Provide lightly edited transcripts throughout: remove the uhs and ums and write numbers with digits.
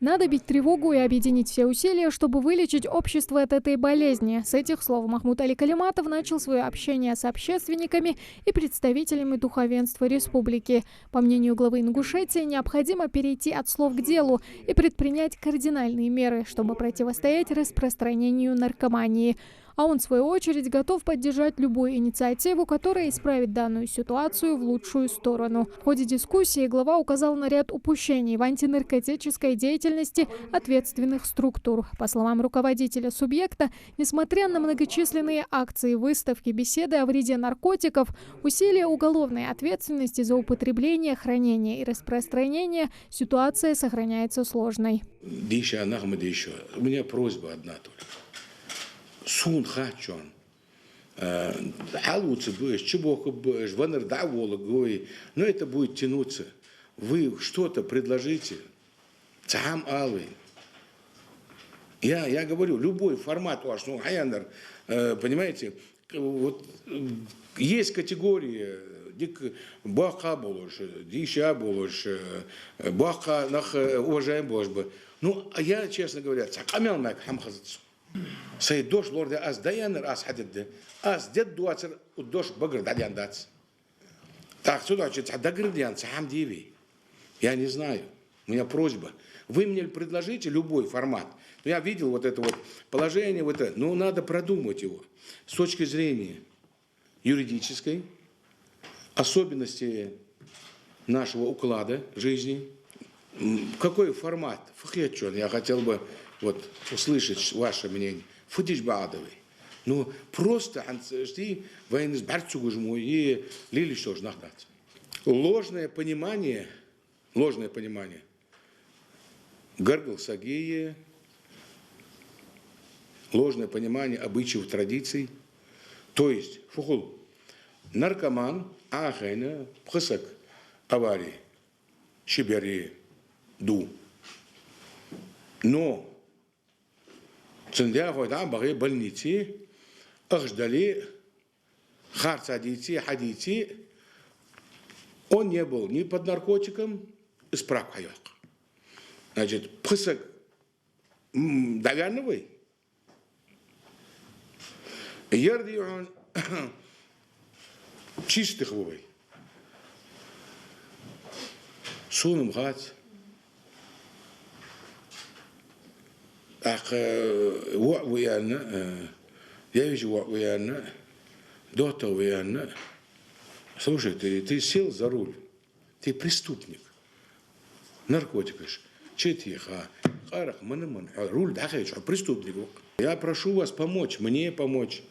Надо бить тревогу и объединить все усилия, чтобы вылечить общество от этой болезни. С этих слов Махмуд Али Калиматов начал свое общение с общественниками и представителями духовенства республики. По мнению главы Ингушетии, необходимо перейти от слов к делу и предпринять кардинальные меры, чтобы противостоять распространению наркомании. А он, в свою очередь, готов поддержать любую инициативу, которая исправит данную ситуацию в лучшую сторону. В ходе дискуссии глава указал на ряд упущений в антинаркотической деятельности ответственных структур. По словам руководителя субъекта, несмотря на многочисленные акции, выставки, беседы о вреде наркотиков, усилия уголовной ответственности за употребление, хранение и распространение, ситуация сохраняется сложной. У меня просьба одна только. Сун хачон, халуцы будешь, чебока будешь, ванер давола гой, но это будет тянуться. Вы что-то предложите, цам алвей. Я говорю, любой формат ваш, ну, хаянер, понимаете, вот есть категории, дик баха болуш, диша болуш, баха нах уважаем божбы. Ну, а я, честно говоря, цакамел майк хамхазацу. Сайдош лорда аз даянер аз хадидde аз дед дуацер удош багр дадян дац. Так сюда чуть дагрдян сам диви. Я не знаю. У меня просьба. Вы мне предложите любой формат. Я видел вот это вот положение, вот это. Но надо продумать его с точки зрения юридической, особенностей нашего уклада жизни. Какой формат? Я хотел бы вот услышать ваше мнение. Фудиш баадовый. Ну, просто военный сбарцугужму и лили что ж нахдать. Ложное понимание, гаргал сагия, ложное понимание обычаев, традиций. То есть, фухул, наркоман, ахайна, пхасак, аварии, шибери, ду. Но цендя там баги больницы, аждали, харцадити, хадити, он не был ни под наркотиком, исправ хаяк. Значит, пысак давяновый, ярди он чистых вовой. Суном гать. Ах, война, я вижу война, дота война. Слушай, ты сел за руль, ты преступник, наркотикаш, четиха, харах, манаман, руль дахаешь, преступник. Я прошу вас помочь, мне помочь,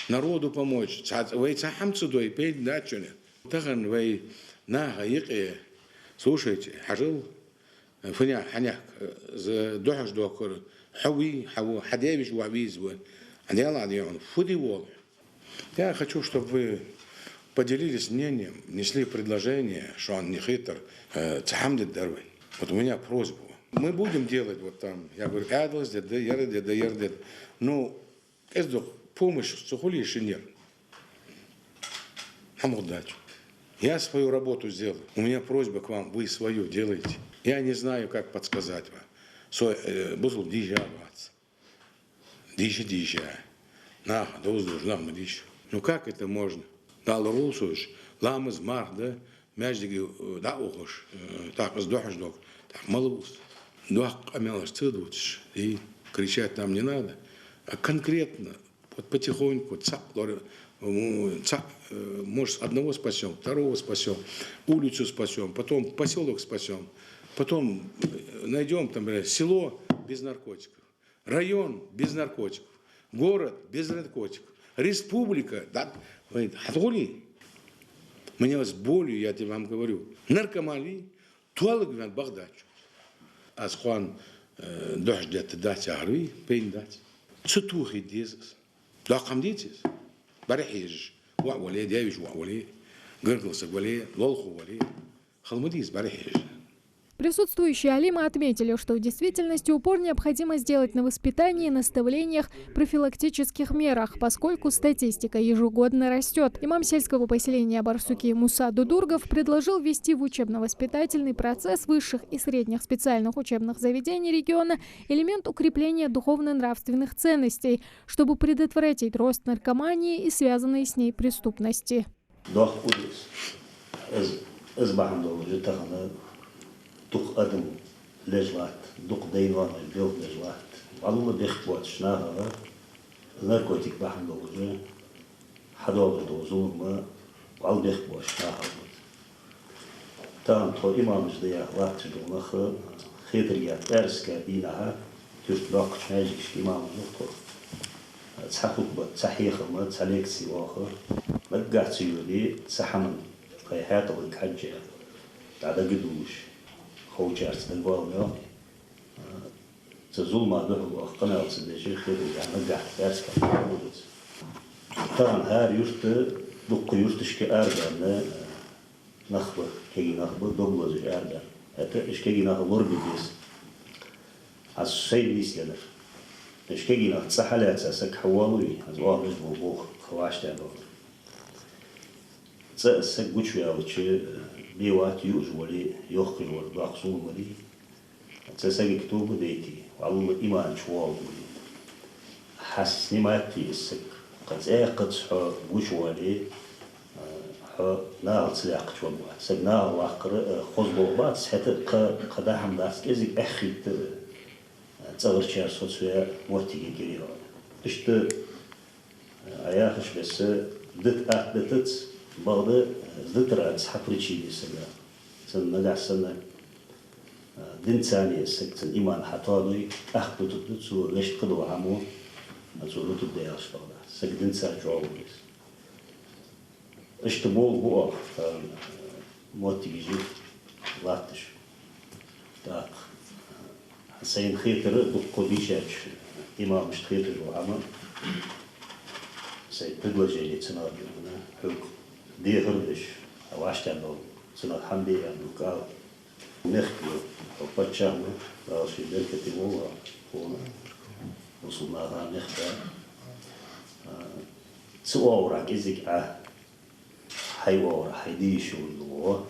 народу помочь. Вы цахамцу дой, пень дачуне. Таган вы на гаике, слушайте, хажил, фня, ханяк, за дохаш докор. Хадевич Вавиз, я хочу, чтобы вы поделились мнением, внесли предложение, что он не хитр, цахамдит дарвей. Вот у меня просьба. Мы будем делать вот там, я говорю, адлас, ярдет. Ну, это помощь, сухули и шинер. Удачи. Я свою работу сделал. У меня просьба к вам, вы свою делаете. Я не знаю, как подсказать вам. Бузл дижа бац. Дижа. На, доздуж, на, диж. Ну как это можно? Дал рулсуш, ламыз мар, да? Мяждиги, да, ухуш. Так, сдохаш док. Так, малус. Дух амелаш цедуч. И кричать там не надо. А конкретно, вот потихоньку, может, одного спасем, второго спасем, улицу спасем, потом поселок спасем. Потом найдем там село без наркотиков, район без наркотиков, город без наркотиков, республика, да, отгули. Мне с болью, я тебе вам говорю, наркомании, туалок вен Багдадчу. Асхан дождет дать арви, пейн дать. Цутухи дезес. Дакам дезес. Барахиж. Ва'вали, девиш ва'вали. Гыргласа вали, лолху вали. Халмадиз барахиж. Присутствующие алимы отметили, что в действительности упор необходимо сделать на воспитании, наставлениях, профилактических мерах, поскольку статистика ежегодно растет. Имам сельского поселения Барсуки Муса Дудургов предложил ввести в учебно-воспитательный процесс высших и средних специальных учебных заведений региона элемент укрепления духовно-нравственных ценностей, чтобы предотвратить рост наркомании и связанной с ней преступности. دق أدم لجلات دق دينوان البيوت لجلات والله بيخبط شناها ناركوتيك بحن دوجة حدوغ دوزون ما والله بيخبط شناها تام تو إمام جديا وقت جدونا خيدر يات أرس كابينها تشت باق شناجيش إمام نقطة تحقق بتحيخ ما تسليك سواخر ما تقعد سيولي تسحمن قيحات والكحجة تعدا قدوش خوجات البوابة تزول ما ده وقنا وصدقي خير يعني نجح درس كان طبعا هار يشت دق يشتش كأرجع نخبة كي نخبة دبلز أرجع حتى إيش كي نخبر بديس على الشيء بيس يدر إيش كي نخ سحلات سك حوالي از واقع بوخ خواش تابع سك وش يا وش بيوات يوجولي يخرج والباقصون ولي تساقي كتوب ديتي والله إيمان شوالي حسني ما في السك قد قد وجولي نار سلاق شوالي سك نار واقر خزبو بات حتى قداهم داس إزك أخي تصغر شهر صوتسويا مرتي كيريها إشت أياخش بس دت بعض ذكر أصحاب رشيد السجا سن نجح سنة دين ثانية سكت إيمان حطاني أخذ تدرسوا ليش قدوا عمو أزوروا تبدأ أشتغل سك دين ثاني جوابيس اشتبول بوق موتي يجي لاتش تاق حسين خيتر دقو بيشاش إمام مش خيتر وعمل سيد بدل جيلي تنادي هنا حكم دي هردش أو عشتانو سنة حمدي أنو قال نخبيو أو باتشامو راشي بركتي موها هنا وصلناها نخبا سوورا كيزيك حيوورا حيديشو اللو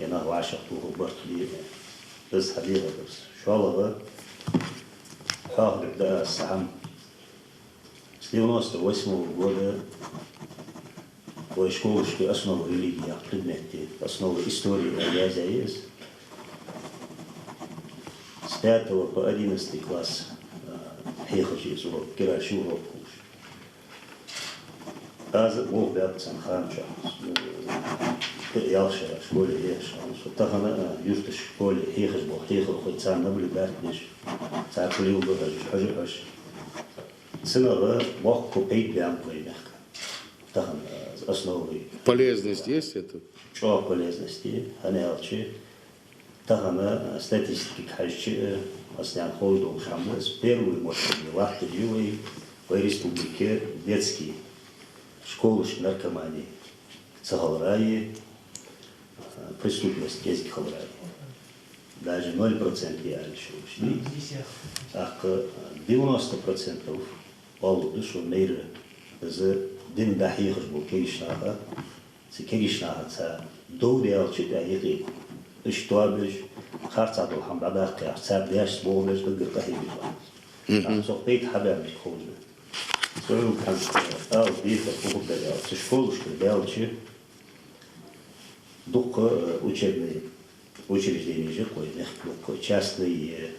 ينا وعشقتوه برتلي بس حديقة بس شو الله حاضر ده السحم سليونوس واسمه وقوله وشكوش في أصنع ريليجيا قدمتي أصنع إستوريا اليازايز ستاتو وقادين استيقاس حيخشي سوى كرا شو روكوش هذا مو بيات سنخان شخص يالشا شكولي هيش وطخنا يفتش شكولي هيخش بو هيخل خوي تسان نبلي بارتنش تاكلي وبغج حجر حش سنة وقو بيت بيان قوي основы. Полезность есть это? Что полезности? Анелчи. Тахана статистики хачи оснян хойду шамбес первый может лахты живой в республике детские школы наркомании Цагалраи преступность есть Цагалраи. Даже 0% я ушли. Ах 90% полу что мир за دين دحيح جبو كيشناها سكيشناها تا دوري أو شيء دقيقي اشتوابج خارج عدو الحمد لله قيا ساب دياش بولج دقيق قهيب جوان سوقيت حباب الخوجة سوي كان أو بيت فوق ده تشكولش كده شيء دق учреждение же кое нехто частные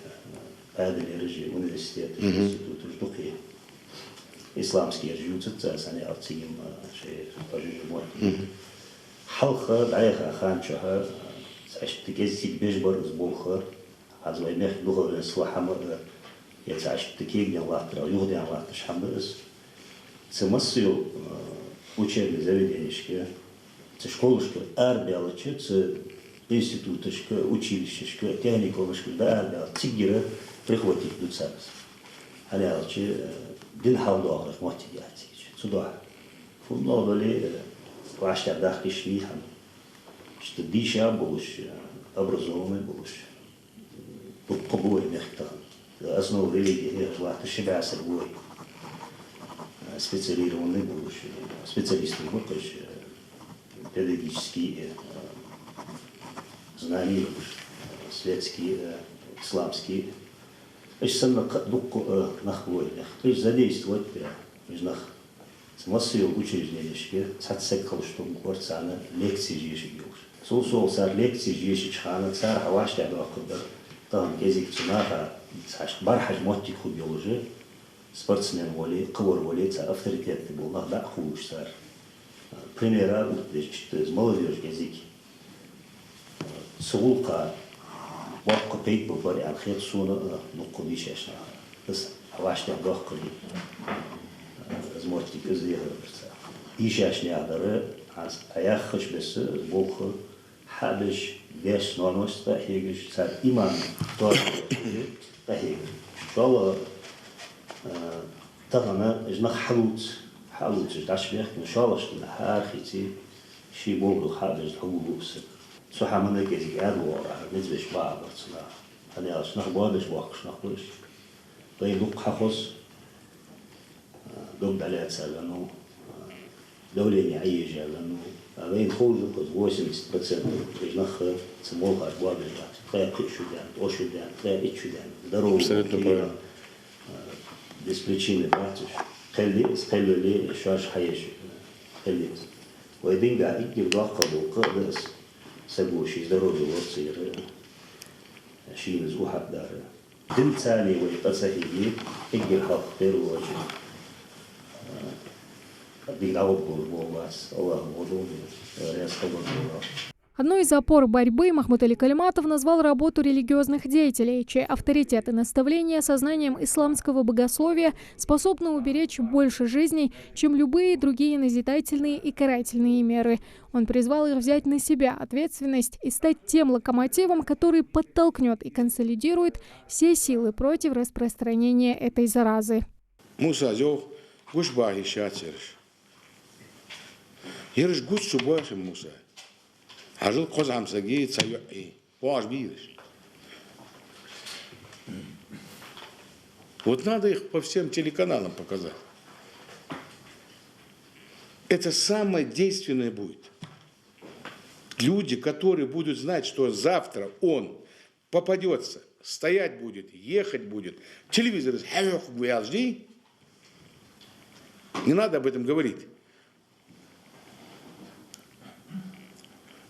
падали режим университет институт духи إسلامسكي جوتة تأساني أرتيم شيء تجربة حلقة بعيها خان شها عشت كذي بيجبر أسبوعها هذا وين نحن لغة الإصلاح مر يتعشت كيج الله ترى يهدي الله تشحمس سمسيو учебный заведенияшке школышке әрбиялычы институтышке училищешке техникумышке да әрбиял тиггері приходит дуцамыз алялычы دين حاولوا أغلق موتيجاتي صداع فنوع بلي وعشت داخل شوي هم شتدي شاب وش образованный будешь. Тут побой мягкотан. Основу религии желает себя собой. Специализированный будешь. Специалисты будешь. Педагогические знания, светские, исламские. То есть сам нахвойных. То есть задействовать прямо. С массовым учреждением, сатсекал, что горцана лекции жишь. Сол сар лекции жишь чхана цар хаваш тяга кудер. Там кезик цунаха бархаж мотик хубилуже. Спортсмен воли, ковар воли, цар авторитетный был, нахда хуш цар. Примера из молодежи языки. Сулка, бабка пейт бабари, анхет суна, ну кудишешна. Тас хаваш тяга куди. Змортик изъехал. Ишашни адары, аяхыш бесі, болхы, хадыш, беш, нормош, тахегіш, цар иман, туашығы, тахегіш. Шалы, тағана, жнақ حاولت تشبه إن شاء الله شتنا هارخيتي شيء بولو حاجز حبوبس صح من ذيك زي أدوار نزبش بعض صلا هني أصنع بادش واقش نقولش طيب دوق حخص دوق على تسألنو دولة يعيش لأنه بين خوج دوق 80% بيجنخ سموها بادش تلاقي شدان أو شدان تلاقي شدان ضروري без причины братуш خلي شاش حيش خليت ويدين قاعد يجيب واقع وقدس سبوا شيء ضروري وتصير شيء نزوح دار دم ثاني ويقصه يجيب يجي الحق غير وجه بيلعب بالبواس الله موضوع رئيس خبر الله. Одной из опор борьбы Махмут Али Калиматов назвал работу религиозных деятелей, чей авторитет и наставления сознанием исламского богословия способны уберечь больше жизней, чем любые другие назидательные и карательные меры. Он призвал их взять на себя ответственность и стать тем локомотивом, который подтолкнет и консолидирует все силы против распространения этой заразы. Ажил козамса гей цаю поаж бириш. Вот надо их по всем телеканалам показать. Это самое действенное будет. Люди, которые будут знать, что завтра он попадется, стоять будет, ехать будет, телевизор не надо об этом говорить.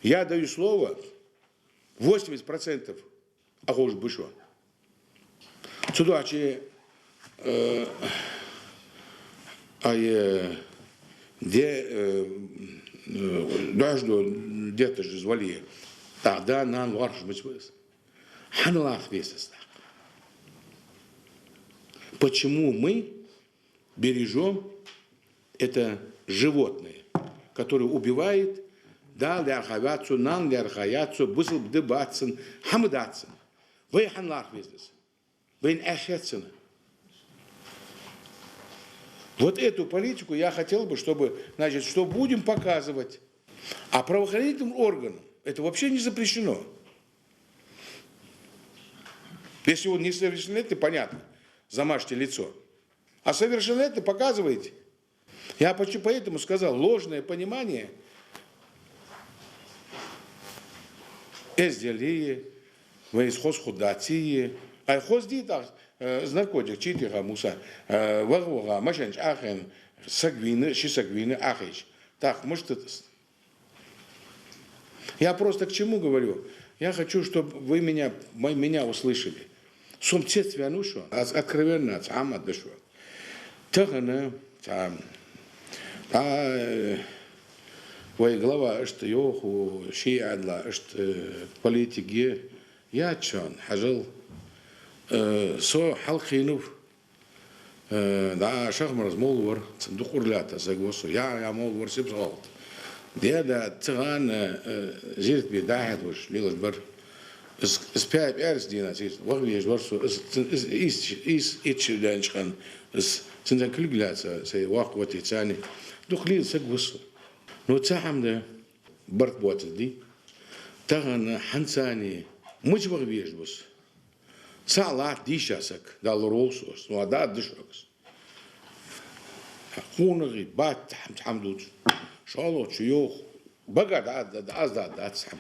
Я даю слово 80% ахуш бышо. Сюда че дождь где-то же звали. Тогда нам варш быть выс. Ханлах весес. Почему мы бережем это животное, которое убивает? Да, лярхавятсу, нан лярхаятсу, бысл бдыбатсен, хамдатсен. Вы ханлах вездес. Вы эшетсен. Вот эту политику я хотел бы, чтобы, значит, что будем показывать. А правоохранительным органам это вообще не запрещено. Если он несовершеннолетний, понятно, замажьте лицо. А совершеннолетний показываете. Я поэтому сказал, ложное понимание эзделие, вейсхоз худатие, а хоздитах знакодих читиха муса, вагвага, машенч ахен, сагвины, шисагвины ахич. Так, может это... Я просто к чему говорю? Я хочу, чтобы вы меня услышали. Сумцет вянушу, откровенно, амад дышу. Тахана, Вой глава, что йоху, шиадла, что политики, я чон, хажил, со халхинув, да, шахмар молвар, цендухурлята, загосу, я молвар сипсалт. Деда цыган жирт бедахет уж, лилаш бар, спяй пярс дина, вагвеш барсу, из ичилянчхан, цензан клюгляца, сей вах вот и цани, духлил загосу. Но цахам да барт буатс ди, Тагана хансани мучбаг вежбус. Салат дишасак дал ролсос, ну ада дишакс. Хунаги бат хамдут. Шало чуёх багад аз сам.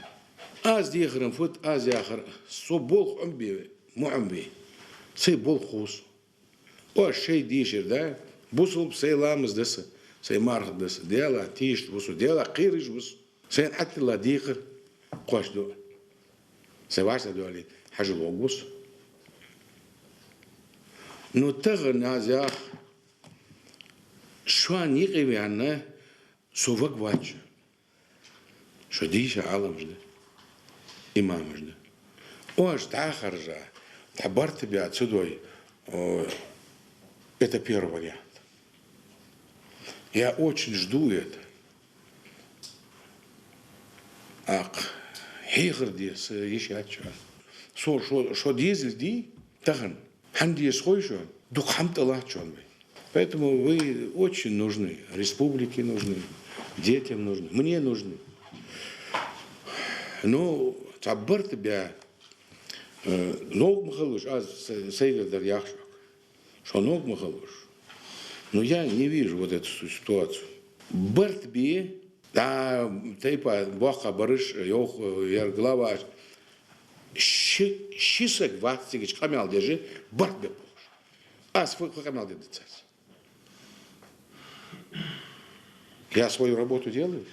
Az diğerin fut az diğer so bol umbi muambi. Say bol khus. O şey değişir de bu sul saylamız dese. Say marh dese. Dela tiş bu su dela qiriş bu. Say hatta la diğer qoşdu. Say başta döyle hacı olgus. No tağın az ya şu an yıkı anne sovak vaç. Şu değişe alamızdı. Имамажда. Ож, да, харжа. Табар тебе отсюда. Это первый вариант. Я очень жду это. Ак, хейгердис, еще что. Что дизель ди, тахан. Ханди схойшо, дух хамтала чон. Поэтому вы очень нужны. Республике нужны. Детям нужны. Мне нужны. Ну, تعبر тебя, ног махалуш, а сейгер яхшак, что ног махалуш. Но я не вижу вот эту ситуацию. Барт би, да, тейпа, баха барыш, йох, глава, шисек ватсигич камял держи, барт би полуш. А свой камял держи. Я свою работу делаю.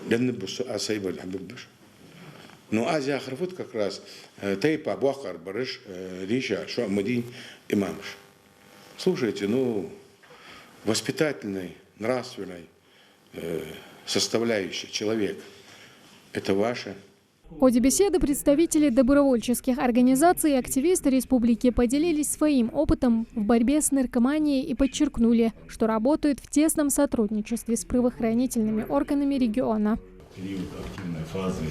Я не буду, а сейбер, я буду. Но Азия Харфут как раз тейпа бахар барыш риша шо мадин имамш. Слушайте, ну воспитательной, нравственной составляющей человека это ваше. В ходе беседы представители добровольческих организаций и активисты республики поделились своим опытом в борьбе с наркоманией и подчеркнули, что работают в тесном сотрудничестве с правоохранительными органами региона. Период активной фазы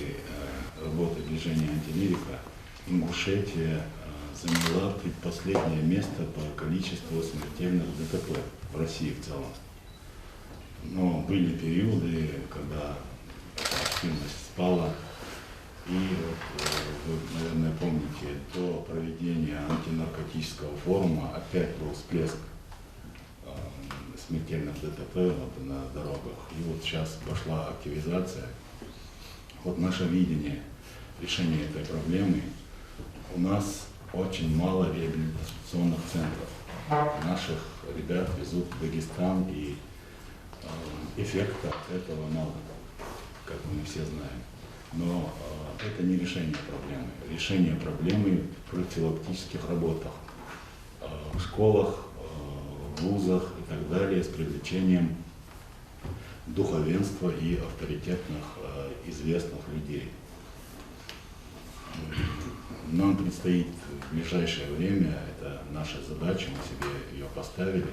работы движения «Антилирика» Ингушетия заняла предпоследнее место по количеству смертельных ДТП в России в целом. Но были периоды, когда активность спала. И вот, вы, наверное, помните, до проведения антинаркотического форума опять был всплеск смертельных ДТП на дорогах. И вот сейчас пошла активизация. Вот наше видение решения этой проблемы. У нас очень мало реабилитационных центров. Наших ребят везут в Дагестан, и эффекта этого мало, как мы все знаем. Но это не решение проблемы. Решение проблемы в профилактических работах, в школах, в вузах и так далее, с привлечением духовенства и авторитетных, известных людей. Нам предстоит в ближайшее время, это наша задача, мы себе ее поставили,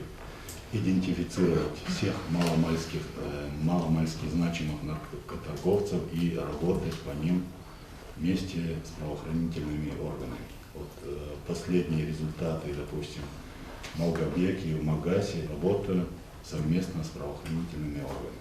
идентифицировать всех маломальски значимых наркоторговцев и работать по ним вместе с правоохранительными органами. Вот последние результаты, допустим, в Малгобеке и в Магасе работают совместно с правоохранительными органами.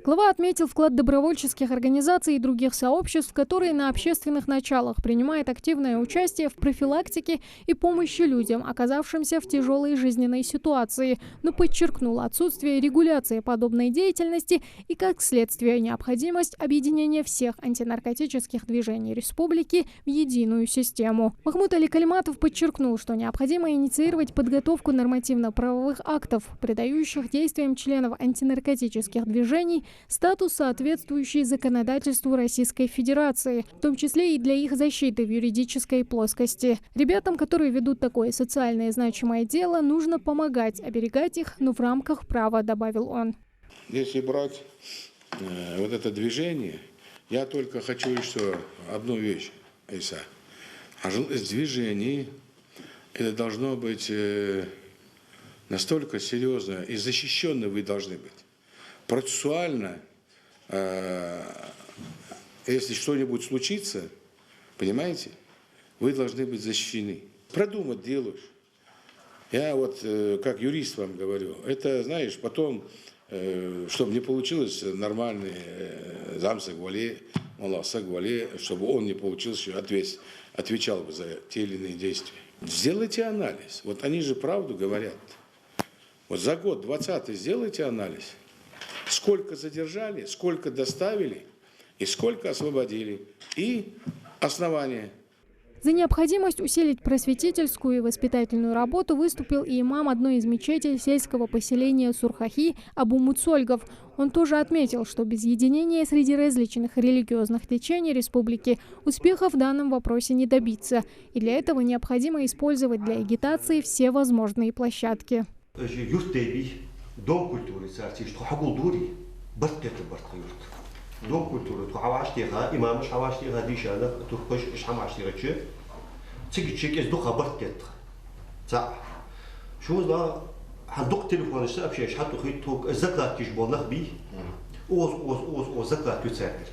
Глава отметил вклад добровольческих организаций и других сообществ, которые на общественных началах принимают активное участие в профилактике и помощи людям, оказавшимся в тяжелой жизненной ситуации, но подчеркнул отсутствие регуляции подобной деятельности и, как следствие, необходимость объединения всех антинаркотических движений республики в единую систему. Махмуд Али Калиматов подчеркнул, что необходимо инициировать подготовку нормативно-правовых актов, придающих действиям членов антинаркотических движений статус, соответствующий законодательству Российской Федерации, в том числе и для их защиты в юридической плоскости. Ребятам, которые ведут такое социальное значимое дело, нужно помогать, оберегать их, но в рамках права, добавил он. Если брать вот это движение, я только хочу еще одну вещь, Айса. Движение это должно быть настолько серьезно и защищенно вы должны быть. Процессуально, если что-нибудь случится, понимаете, вы должны быть защищены. Продумать делаешь. Я вот как юрист вам говорю, это, знаешь, потом, чтобы не получилось нормальный замсак, Аллах сагвали, чтобы он не получился, отвечал бы за те или иные действия. Сделайте анализ. Вот они же правду говорят. Вот за год 20-й сделайте анализ. Сколько задержали, сколько доставили и сколько освободили. И основания. За необходимость усилить просветительскую и воспитательную работу выступил и имам одной из мечетей сельского поселения Сурхахи Абу Муцольгов. Он тоже отметил, что без единения среди различных религиозных течений республики успеха в данном вопросе не добиться. И для этого необходимо использовать для агитации все возможные площадки. دون كولتور تو حواشتيها إمام مش حواشتيها ديش أنا تخش إيش حماشتيها شيء تيجي تشيك إز دخا بركت صح شو ذا هندق تلفون إيش أبشي إيش حتى خيطوك الزكاة تجبر نخبي أوز زكاة تسافر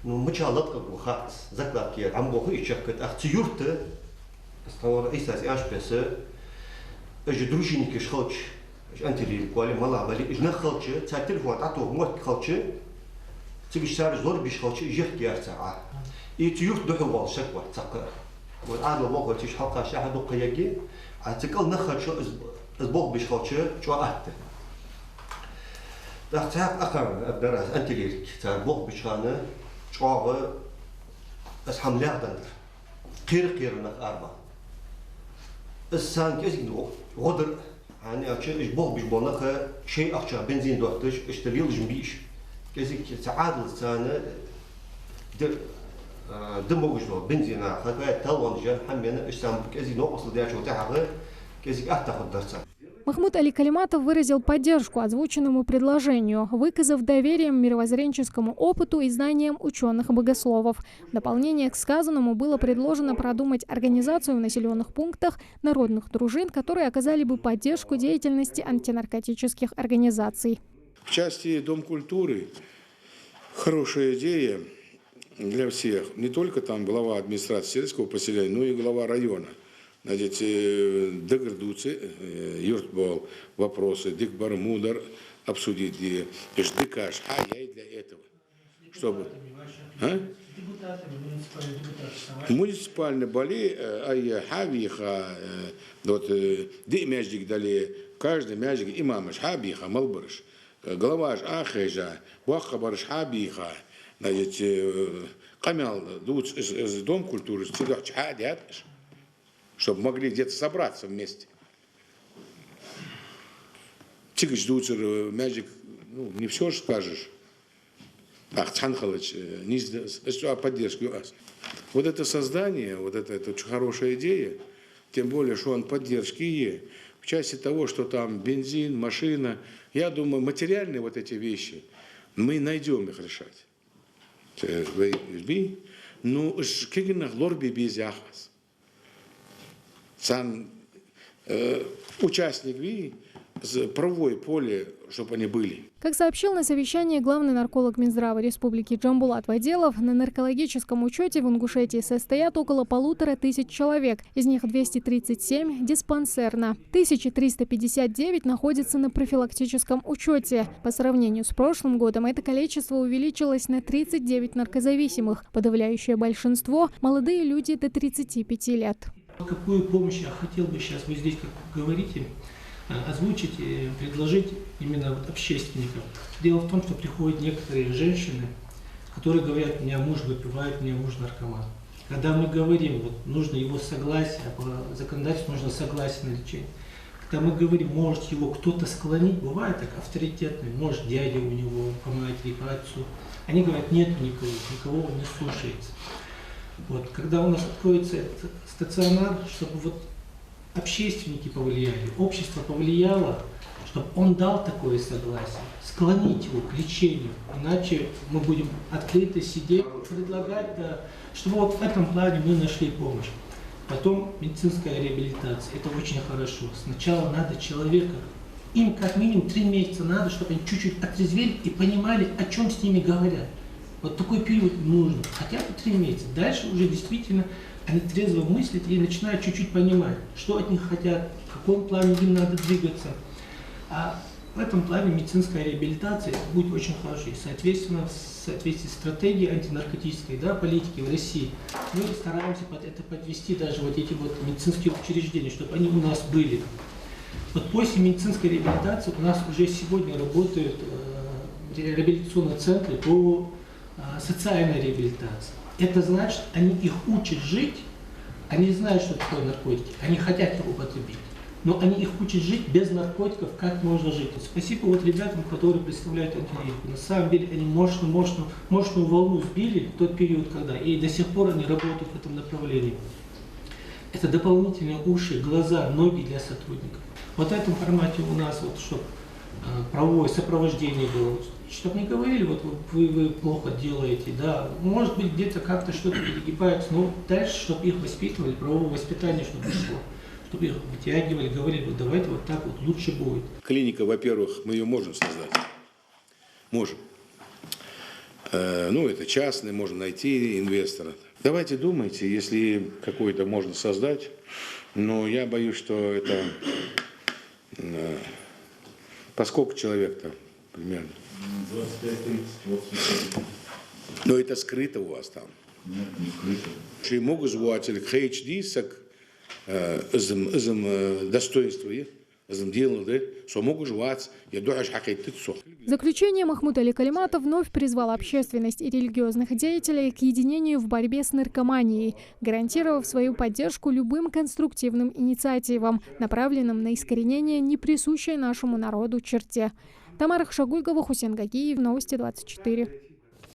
إنه مش هالط قبل خالص زكاة كي عم بقول إيش شكت أختيورته استوى إيساس إيش بس إيش دروجيني كيش خالش إيش أنت اللي قالي ملا بالي إيش نخالش تاع تلفون تعطوه موت خالش تيجي شارج زور بيش خالش يجيك يا ساعة يتيوت دحوا شكوى تقر والآن الوقت تيجي حلقة شاهد قياجي عتقل نخل شو أسبوع بيش خالش شو أحد ده تعب أخر أبدرس أنت ليك تعبوه بيش خانة شو أسحم لا دندر قير نخ أربعة السان كذي غدر يعني أشيء أسبوع بيش بنخ شيء أخشى بنزين دوتش اشتريل جنبيش كذي تعادل سنة دموجنا بنزينا خذ تلون جن حمينا إشتام كذي نقص لديش وتحقق كذي أتاخد درسا. Махмуд Али Калиматов выразил поддержку озвученному предложению, выказав доверием мировоззренческому опыту и знаниям ученых-богословов. В дополнение к сказанному было предложено продумать организацию в населенных пунктах народных дружин, которые оказали бы поддержку деятельности антинаркотических организаций. В части Дом культуры хорошая идея для всех. Не только там глава администрации сельского поселения, но и глава района. Значит, деградуцы, юртбол, вопросы, дикбар мудар обсудить, ждыкаш, я и для этого. Чтобы... Муниципальный бали, я хавиха, вот, ди мяждик дали, каждый мяждик имамаш, хабиха, малбарш. Глава ж ахежа, бахабарш хабиха, значит, камял, Дом культуры, сюда чхадят, чтобы могли где-то собраться вместе. Тигыч дуцер, мяжик, ну, не все же скажешь. Ах, Цанхалыч, не поддержки у вас. Вот это создание, вот это очень хорошая идея, тем более, что он поддержки в части того, что там бензин, машина. Я думаю, материальные вот эти вещи, мы найдем их решать. Ну, кегенах лорби безяхас. Сам участник ВИ, правовое поле, чтобы они были. Как сообщил на совещании главный нарколог Минздрава Республики Джамбулат Ваделов, на наркологическом учете в Ингушетии состоят около 1500 человек, из них 237 диспансерно. 1359 находятся на профилактическом учете. По сравнению с прошлым годом это количество увеличилось на 39 наркозависимых. Подавляющее большинство – молодые люди до 35 лет. Какую помощь я хотел бы сейчас, вы здесь как говорите, озвучить и предложить именно вот общественникам. Дело в том, что приходят некоторые женщины, которые говорят, у меня муж выпивает, у меня муж наркоман. Когда мы говорим, вот нужно его согласие, по законодательству нужно согласие на лечение. Когда мы говорим, может его кто-то склонить, бывает так авторитетный, может дядя у него, по матери, по отцу. Они говорят, нет никого он не слушается. Вот, когда у нас откроется этот стационар, чтобы вот общественники повлияли, общество повлияло, чтобы он дал такое согласие, склонить его к лечению, иначе мы будем открыто сидеть, предлагать, да, чтобы вот в этом плане мы нашли помощь. Потом медицинская реабилитация, это очень хорошо. Сначала надо человека, им как минимум 3 месяца надо, чтобы они чуть-чуть отрезвели и понимали, о чем с ними говорят. Вот такой период нужен, хотя бы 3 месяца. Дальше уже действительно они трезво мыслят и начинают чуть-чуть понимать, что от них хотят, в каком плане им надо двигаться. А В этом плане медицинская реабилитация будет очень хорошей. Соответственно, в соответствии с стратегией антинаркотической, да, политики в России, мы стараемся под это подвести даже вот эти вот медицинские учреждения, чтобы они у нас были. Вот после медицинской реабилитации у нас уже сегодня работают реабилитационные центры по социальной реабилитации. Это значит, они их учат жить, они знают, что такое наркотики, они хотят их употребить. Но они их учат жить без наркотиков, как можно жить. Спасибо вот ребятам, которые представляют антирейку. На самом деле они мощную волну сбили в тот период, когда, и до сих пор они работают в этом направлении. Это дополнительные уши, глаза, ноги для сотрудников. Вот в этом формате у нас, вот, чтобы правовое сопровождение было, чтобы не говорили, вот вы плохо делаете, да, может быть где-то как-то что-то перегибается, но дальше, чтобы их воспитывали, правовое воспитание, чтобы шло. Чтобы их вытягивали, говорили, вот давайте вот так вот лучше будет. Клиника, во-первых, мы ее можем создать. Можем. Ну, это частный, можно найти инвестора. Давайте думайте, если какой-то можно создать, но я боюсь, что это... Поскольку человек-то примерно? 25-30. Но это скрыто у вас там? Нет, не скрыто. Чи могу звать HD сак достоинства, делал, да, что могу звать, я думаю, что В заключение Махмуд Али Калиматов вновь призвал общественность и религиозных деятелей к единению в борьбе с наркоманией, гарантировав свою поддержку любым конструктивным инициативам, направленным на искоренение неприсущей нашему народу черте. Тамара Хашагульгова, Хусейн Гагиев, Новости 24.